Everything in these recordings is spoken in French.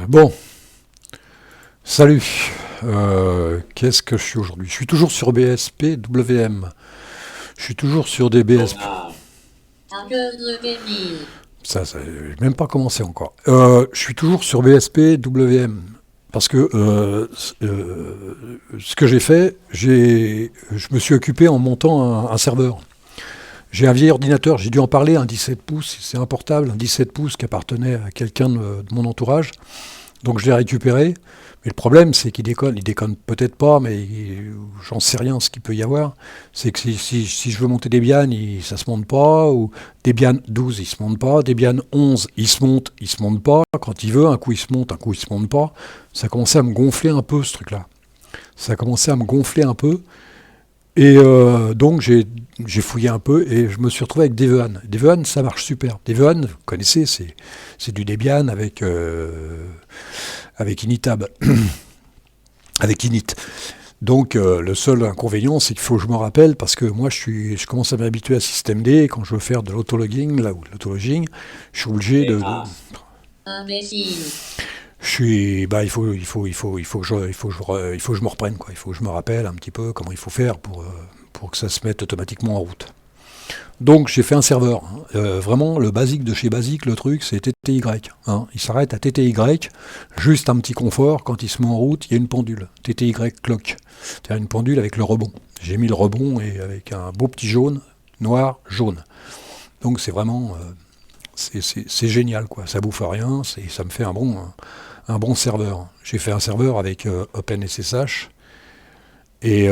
Bon, salut. Qu'est-ce que je suis aujourd'hui? Je suis toujours sur BSP WM. Je suis toujours sur des BSP. Ça, j'ai même pas commencé encore. Je suis toujours sur BSP WM. Parce que ce que j'ai fait, je me suis occupé en montant un serveur. J'ai un vieil ordinateur, j'ai dû en parler, un 17 pouces, c'est un portable, un 17 pouces qui appartenait à quelqu'un de mon entourage. Donc je l'ai récupéré. Mais le problème, c'est qu'il déconne. Il déconne peut-être pas, mais j'en sais rien ce qu'il peut y avoir. C'est que si je veux monter Debian, ça se monte pas. Ou Debian 12, il se monte pas. Debian 11, il se monte pas. Quand il veut, un coup il se monte, un coup il se monte pas. Ça a commencé à me gonfler un peu, ce truc-là. Ça a commencé à me gonfler un peu. Et donc j'ai fouillé un peu et je me suis retrouvé avec Devuan. Devuan, ça marche super. Devuan, vous connaissez, c'est du Debian avec Initab, avec Init. Donc le seul inconvénient, c'est qu'il faut que je me rappelle, parce que moi je commence à m'habituer à systemd, et quand je veux faire de l'autologging, là, ou de l'autologging, je suis obligé il faut que je me reprenne, quoi. Il faut que je me rappelle un petit peu comment il faut faire pour que ça se mette automatiquement en route. Donc j'ai fait un serveur. Vraiment, le basique de chez basique, le truc, c'est TTY. Hein. Il s'arrête à TTY, juste un petit confort. Quand il se met en route, il y a une pendule. TTY clock. C'est-à-dire une pendule avec le rebond. J'ai mis le rebond et avec un beau petit jaune, noir, jaune. Donc c'est vraiment... c'est génial, quoi. Ça bouffe à rien, ça me fait un bon serveur. J'ai fait un serveur avec OpenSSH et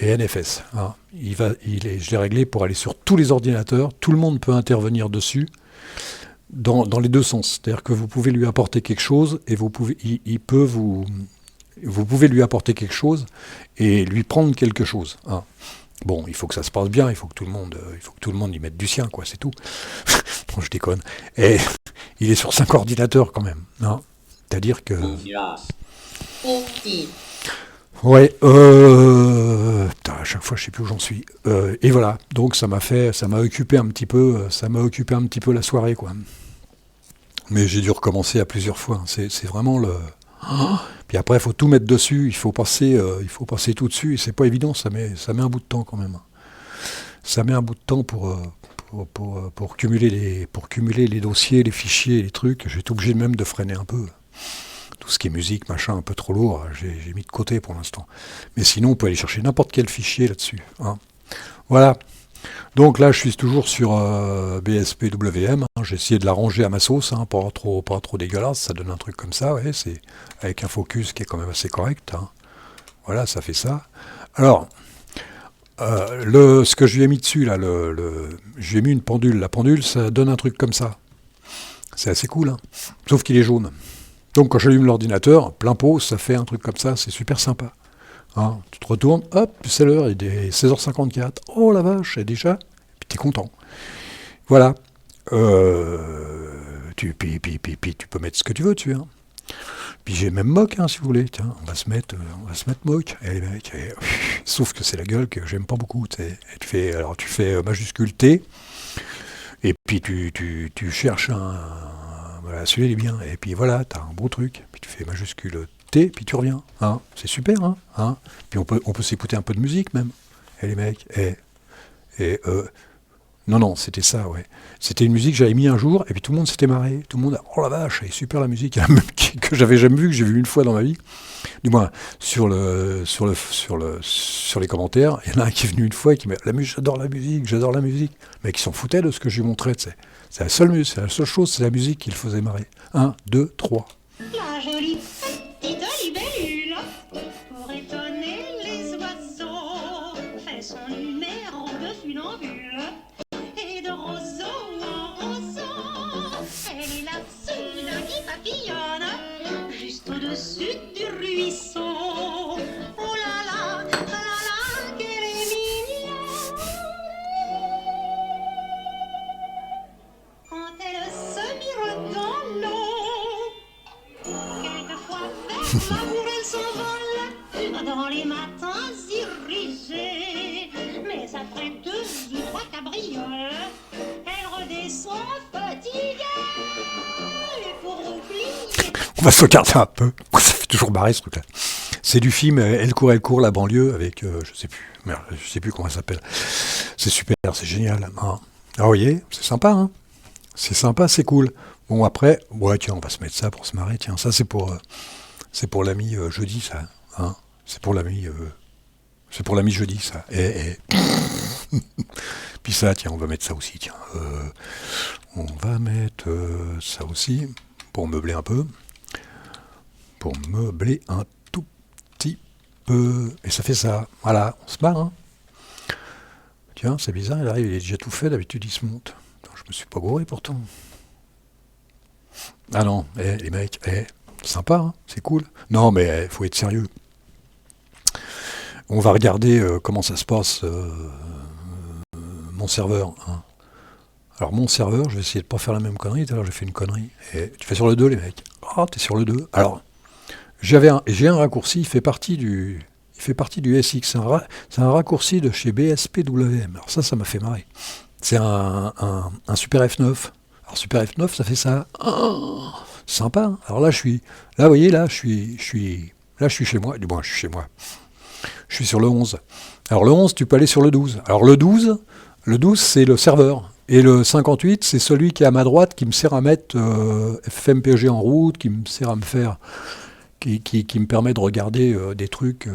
NFS. Hein. Je l'ai réglé pour aller sur tous les ordinateurs. Tout le monde peut intervenir dessus dans les deux sens. C'est-à-dire que vous pouvez lui apporter quelque chose et vous pouvez lui apporter quelque chose et lui prendre quelque chose. Hein. Bon, il faut que ça se passe bien, il faut que tout le monde y mette du sien, quoi, c'est tout. Bon, je déconne. Et il est sur 5 ordinateurs quand même. Hein. C'est-à-dire que... Ouais, putain, à chaque fois je sais plus où j'en suis. Et voilà, donc ça m'a occupé un petit peu, la soirée, quoi. Mais j'ai dû recommencer à plusieurs fois. Hein. C'est vraiment le. Puis après, il faut tout mettre dessus, il faut passer tout dessus, et c'est pas évident, ça met un bout de temps quand même. Ça met un bout de temps pour cumuler les dossiers, les fichiers, les trucs. J'ai été obligé même de freiner un peu. Tout ce qui est musique, machin, un peu trop lourd, j'ai mis de côté pour l'instant. Mais sinon, on peut aller chercher n'importe quel fichier là-dessus. Hein. Voilà. Donc là, je suis toujours sur BSPWM. Hein. J'ai essayé de la ranger à ma sauce, hein, pas trop dégueulasse. Ça donne un truc comme ça, ouais, c'est avec un focus qui est quand même assez correct. Hein. Voilà, ça fait ça. Alors, ce que je lui ai mis dessus, là, je lui ai mis une pendule. La pendule, ça donne un truc comme ça. C'est assez cool, hein. Sauf qu'il est jaune. Donc quand j'allume l'ordinateur, plein pot, ça fait un truc comme ça, c'est super sympa. Hein, tu te retournes, hop, c'est l'heure, il est 16h54. Oh la vache, c'est déjà, puis t'es content. Voilà. Puis tu peux mettre ce que tu veux dessus. Hein. Puis j'ai même mock, hein, si vous voulez. Tiens, on va se mettre mock. Et les mecs, sauf que c'est la gueule que j'aime pas beaucoup. Tu fais majuscule T, et puis tu cherches voilà, celui-là il est bien. Et puis voilà, t'as un beau truc. Puis tu fais majuscule T, puis tu reviens. Hein. C'est super, hein. Puis on peut s'écouter un peu de musique même. Et les mecs, non, c'était ça, ouais. C'était une musique que j'avais mis un jour, et puis tout le monde s'était marré. Tout le monde a, oh la vache, elle est super la musique. Il y en a même que j'avais jamais vu, que j'ai vu une fois dans ma vie. Du moins, sur les commentaires, il y en a un qui est venu une fois et qui m'a dit, j'adore la musique. Mais qui s'en foutait de ce que je lui montrais, tu sais. C'est la seule chose, c'est la musique qui le faisait marrer. 1, 2, 3. La jolie petite libellule, pour étonner les oiseaux, fait son numéro de funambule, et de roseau en roseau. Elle est la seule qui papillonne, juste au-dessus du ruisseau. Oh là là, qu'elle est mignonne. Quand elle se mire dans l'eau, quelquefois vers l'amour elle s'envole dans les matins irrigés. Mais après 2 ou 3 cabrioles, elle redescend fatiguée. Et pour oublier On va se regarder un peu. Ça fait toujours marrer ce truc-là. C'est du film Elle court, la banlieue, avec, je sais plus, merde, je sais plus comment ça s'appelle. C'est super, c'est génial. Hein. Alors, vous voyez, c'est sympa, hein. C'est sympa, c'est cool. Bon, après, ouais, tiens, on va se mettre ça pour se marrer. Tiens, ça, c'est pour l'ami jeudi, ça. Hein. C'est pour l'ami jeudi, ça. Puis ça, tiens, on va mettre ça aussi, tiens. On va mettre ça aussi, pour meubler un peu. Pour meubler un tout petit peu. Et ça fait ça. Voilà, on se marre, hein. Tiens, c'est bizarre, il arrive, il est déjà tout fait, d'habitude il se monte. Attends, je me suis pas gouré pourtant. Ah non, les mecs, sympa, hein, c'est cool. Non, mais faut être sérieux. On va regarder comment ça se passe, mon serveur. Hein. Alors mon serveur, je vais essayer de pas faire la même connerie. Tout à l'heure j'ai fait une connerie. Et tu fais sur le 2 les mecs. Ah, t'es sur le 2. Alors, j'ai un raccourci, il fait partie du SX. C'est un raccourci de chez BSPWM. Alors ça m'a fait marrer. C'est un Super F9. Alors Super F9, ça fait ça. Oh, sympa. Hein. Alors là, vous voyez, là, je suis chez moi. Du moins, je suis chez moi. Je suis sur le 11. Alors le 11, tu peux aller sur le 12. Alors le 12, c'est le serveur. Et le 58, c'est celui qui est à ma droite, qui me sert à mettre FMPG en route, qui me sert à me faire... Qui me permet de regarder des trucs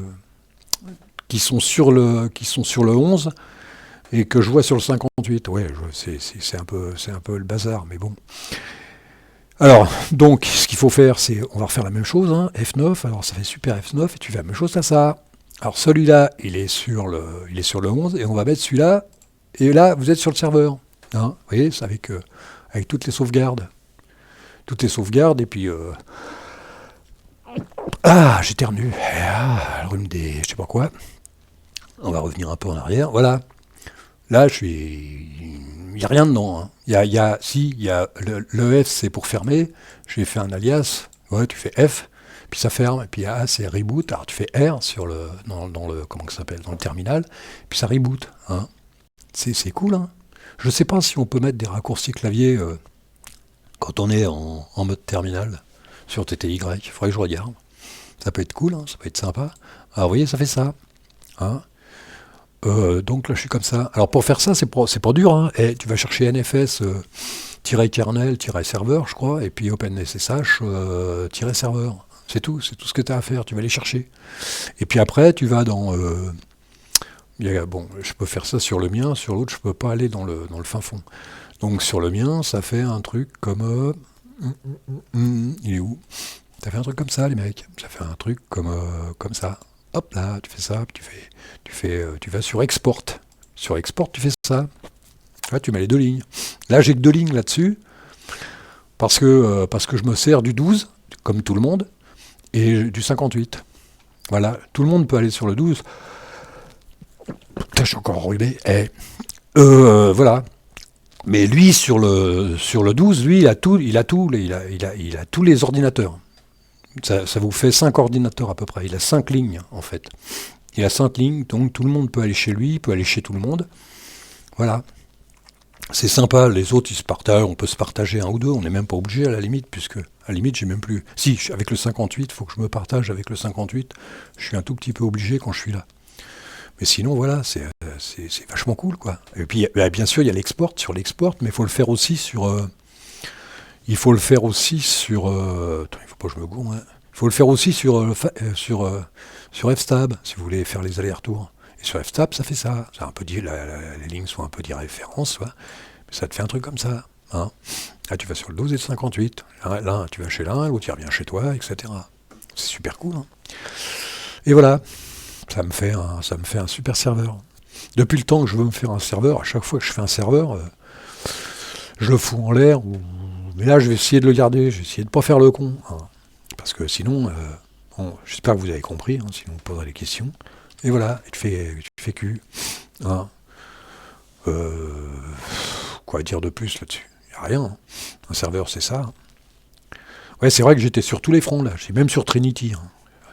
qui sont sur le 11 et que je vois sur le 58. Ouais, c'est un peu le bazar, mais bon. Alors, donc, ce qu'il faut faire, c'est, on va refaire la même chose, hein, F9, alors ça fait Super F9, et tu fais la même chose à ça. Alors celui-là, il est sur le 11, et on va mettre celui-là, et là, vous êtes sur le serveur. Hein, vous voyez, c'est avec toutes les sauvegardes. Toutes les sauvegardes, et puis... Ah, j'éternue. Le rhume des... je sais pas quoi. On va revenir un peu en arrière. Voilà. Là, il n'y a rien dedans. Hein. Il y a le F, c'est pour fermer. J'ai fait un alias. Ouais, tu fais F, puis ça ferme. Et puis A, c'est reboot. Alors tu fais R dans le comment ça s'appelle, dans le terminal. Puis ça reboot. Hein. C'est cool. Hein. Je sais pas si on peut mettre des raccourcis clavier quand on est en mode terminal sur TTY. Il faudrait que je regarde. Ça peut être cool. Hein. Ça peut être sympa. Alors vous voyez, ça fait ça. Hein. Donc là je suis comme ça. Alors pour faire ça, c'est pas dur. Hein. Et tu vas chercher nfs-kernel-serveur, je crois, et puis OpenSSH-serveur. C'est tout ce que tu as à faire. Tu vas les chercher. Et puis après, tu vas dans... je peux faire ça sur le mien, sur l'autre, je peux pas aller dans le fin fond. Donc sur le mien, ça fait un truc comme... il est où? Ça fait un truc comme ça, les mecs. Ça fait un truc comme ça. Hop là, tu fais ça, tu vas sur Export. Sur Export, tu fais ça. Là, tu mets les deux lignes. Là, j'ai que deux lignes là-dessus, parce que je me sers du 12, comme tout le monde, et du 58. Voilà, tout le monde peut aller sur le 12. Putain, je suis encore enrhumé. Voilà. Mais lui, sur le 12, lui, il a tous les ordinateurs. Ça vous fait 5 ordinateurs à peu près. Il a 5 lignes, en fait. Il a 5 lignes, donc tout le monde peut aller chez lui, il peut aller chez tout le monde. Voilà. C'est sympa, les autres, ils se partagent, on peut se partager un ou deux, on n'est même pas obligé à la limite, puisque, à la limite, j'ai même plus... Si, avec le 58, il faut que je me partage avec le 58, je suis un tout petit peu obligé quand je suis là. Mais sinon, voilà, c'est vachement cool, quoi. Et puis, bien sûr, il y a l'export, sur l'export, mais il faut le faire aussi sur... attends, il faut pas que je me gourre, hein. Il faut le faire aussi sur FSTAB, si vous voulez faire les allers-retours. Et sur FSTAB, ça fait ça. Ça un peu les lignes sont un peu des références, mais ça te fait un truc comme ça. Hein. Là, tu vas sur le 12 et le 58. Là, tu vas chez l'un, l'autre, il revient chez toi, etc. C'est super cool. Hein. Et voilà, ça me fait un super serveur. Depuis le temps que je veux me faire un serveur, à chaque fois que je fais un serveur, je le fous en l'air. Mais là, je vais essayer de le garder. Je vais essayer de ne pas faire le con. Hein. Parce que sinon, j'espère que vous avez compris, hein, sinon vous poserez des questions. Et voilà, tu fais cul. Hein. Quoi dire de plus là-dessus? Il n'y a rien. Hein. Un serveur, c'est ça. Hein. Ouais, c'est vrai que j'étais sur tous les fronts, là. J'étais même sur Trinity. Hein.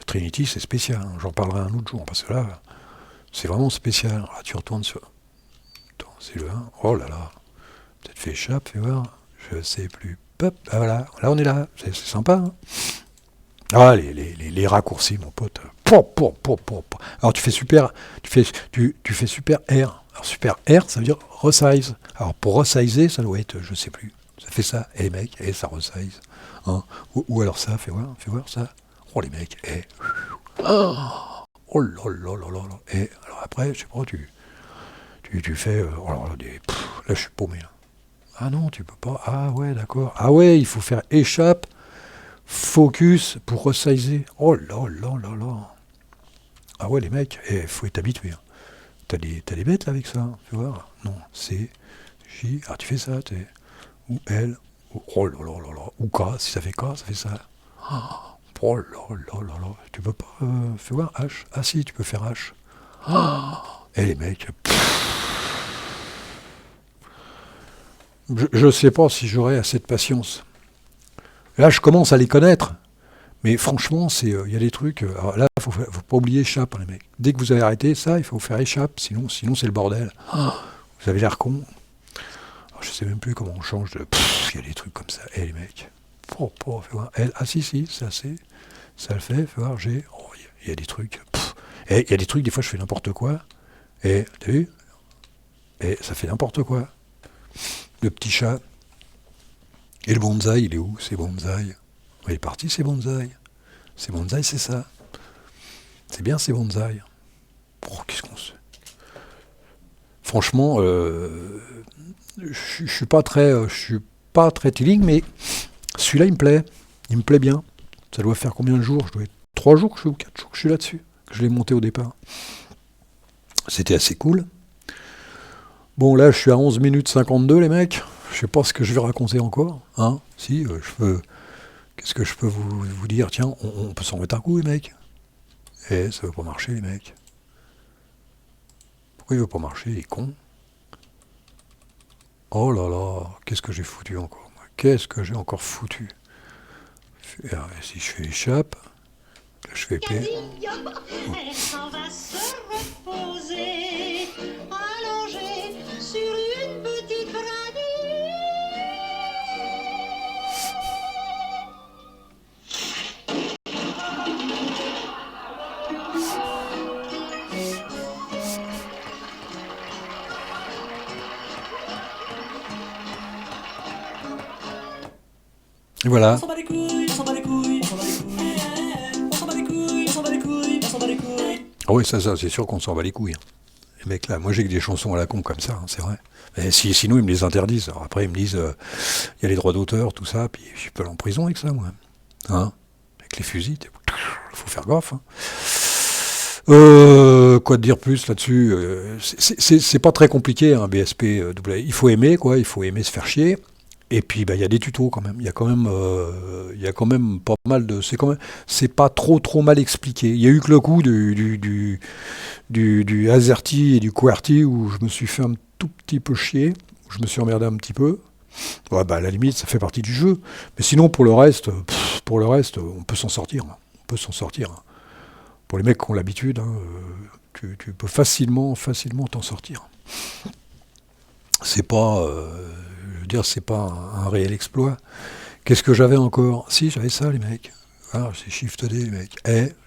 Trinity, c'est spécial. Hein. J'en parlerai un autre jour, parce que là, c'est vraiment spécial. Alors, là, tu retournes sur... Attends, c'est le 1. Oh là là. Peut-être fait échappe, fais voir. Je sais plus. Hop, ah voilà. Là, on est là. C'est sympa. Hein. Ah, les raccourcis, mon pote. Alors tu fais super R. Alors super R, ça veut dire resize. Alors pour resizer, ça doit être, je sais plus. Ça fait ça, les mecs, ça resize. Hein. Ou alors ça, fais voir ça. Oh les mecs, oh là là là là là. Et alors après, je sais pas, tu fais, alors là, là je suis paumé là. Ah non, tu peux pas. Ah ouais, d'accord. Ah ouais, il faut faire échappe, focus pour resizer. Oh là là là là. Ah ouais, les mecs, faut être habitué. Hein. T'as des bêtes là avec ça, tu vois. Non, C, J, ah tu fais ça, ou L, ou oh là là là là, ou K, si ça fait K, ça fait ça. Oh là là là là, tu peux pas, fais voir H. Ah si, tu peux faire H. Et les mecs, je sais pas si j'aurai assez de patience. Là, je commence à les connaître. Mais franchement, il y a des trucs. Alors là, faut pas oublier échappe, hein, les mecs. Dès que vous avez arrêté ça, il faut faire échappe, sinon c'est le bordel. Vous avez l'air con. Alors, je sais même plus comment on change de. Il y a des trucs comme ça. Les mecs. Fais voir. Ah si, ça c'est. Ça le fait, fais voir, G. Oh, il y a des trucs. Il y a des trucs, des fois je fais n'importe quoi. T'as vu? Et ça fait n'importe quoi. Le petit chat. Et le bonsaï, il est où? C'est bonsaï. Il est parti, c'est bonsaï. C'est bonsaï, c'est ça. C'est bien, c'est bonsaï. Oh, qu'est-ce qu'on sait? Franchement, je suis pas très tilling, mais celui-là, il me plaît. Il me plaît bien. Ça doit faire combien de jours? Je dois être 3 jours ou 4 jours que je suis là-dessus. Que je l'ai monté au départ. C'était assez cool. Bon, là, je suis à 11 minutes 52, les mecs. Je sais pas ce que je vais raconter encore. Hein? Si, je peux... Qu'est-ce que je peux vous dire? Tiens, on peut s'en mettre un coup, les mecs. Ça veut pas marcher, les mecs. Pourquoi il veut pas marcher, il est con? Oh là là, qu'est-ce que j'ai foutu encore? Qu'est-ce que j'ai encore foutu? Si je fais échappe, là je fais P. Elle s'en va se reposer, allongée sur une petite granite. Et voilà. On s'en bat les couilles, on s'en bat les couilles, on s'en bat les couilles, on s'en bat les couilles, on s'en bat les couilles, on s'en bat les couilles. Ah oui, ça, c'est sûr qu'on s'en bat les couilles. Hein. Les mecs là, moi j'ai que des chansons à la con comme ça, hein, c'est vrai. Mais sinon ils me les interdisent. Alors après ils me disent, il y a les droits d'auteur, tout ça, puis je peux aller en prison avec ça, moi. Hein? Avec les fusils, faut faire gaffe. Hein. Quoi te dire plus là-dessus? C'est pas très compliqué, un BSP. Il faut aimer, quoi. Il faut aimer se faire chier. Et puis, il y a des tutos quand même. Il y a quand même pas mal de. C'est pas trop mal expliqué. Il y a eu que le coup du AZERTY et du QWERTY où je me suis fait un tout petit peu chier, où je me suis emmerdé un petit peu. Ouais, à la limite, ça fait partie du jeu. Mais sinon, pour le reste, on peut s'en sortir. On peut s'en sortir. Pour les mecs qui ont l'habitude, hein, tu peux facilement t'en sortir. C'est pas. Je veux dire, c'est pas un réel exploit. Qu'est-ce que j'avais encore? Si, j'avais ça, les mecs. Ah, c'est Shift D, les mecs.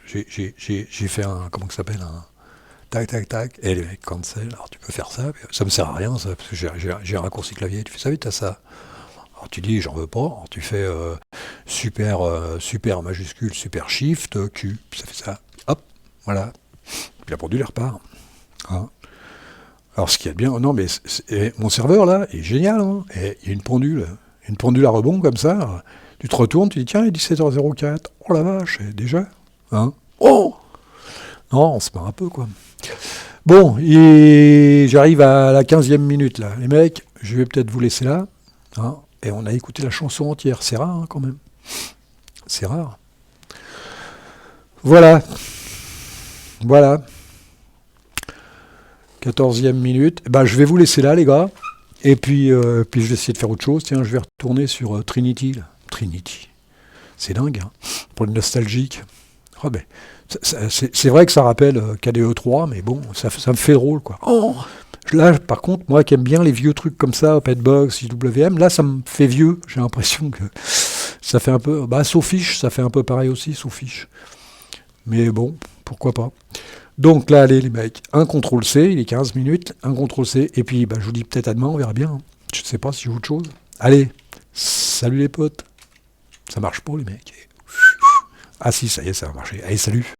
J'ai fait un... Comment ça s'appelle? Un... Tac. Et les mecs, cancel. Alors, tu peux faire ça. Ça me sert à rien, ça, parce que j'ai un raccourci clavier. Tu fais ça, vite, t'as ça. Alors, tu dis, j'en veux pas. Alors, tu fais super majuscule, super Shift, Q. Puis ça fait ça. Hop, voilà. Puis la pendule, elle repart. Hein. Alors, ce qui est bien, non, mais mon serveur, là, est génial. Hein. Et il y a une pendule à rebond, comme ça. Tu te retournes, tu dis, tiens, il est 17h04. Oh la vache, déjà. Hein. Oh non, on se marre un peu, quoi. Bon, et j'arrive à la 15e minute, là. Les mecs, je vais peut-être vous laisser là. Hein. Et on a écouté la chanson entière. C'est rare, hein, quand même. C'est rare. Voilà. 14e minute. Je vais vous laisser là, les gars. Et puis je vais essayer de faire autre chose. Tiens, je vais retourner sur Trinity. Là. Trinity. C'est dingue, hein, pour le nostalgique. Oh, c'est vrai que ça rappelle KDE 3, mais bon, ça me fait drôle, quoi. Oh, là, par contre, moi qui aime bien les vieux trucs comme ça, Petbox, IWM, là, ça me fait vieux. J'ai l'impression que Ça fait un peu... Bah, Sofiche, ça fait un peu pareil aussi, Sofiche. Mais bon, pourquoi pas. Donc là, allez les mecs, un CTRL-C, il est 15 minutes, un CTRL-C, et puis bah, je vous dis peut-être à demain, on verra bien. Hein. Je ne sais pas si j'ai autre chose. Allez, salut les potes. Ça marche pas les mecs. Ah si, ça y est, ça va marcher. Allez, salut.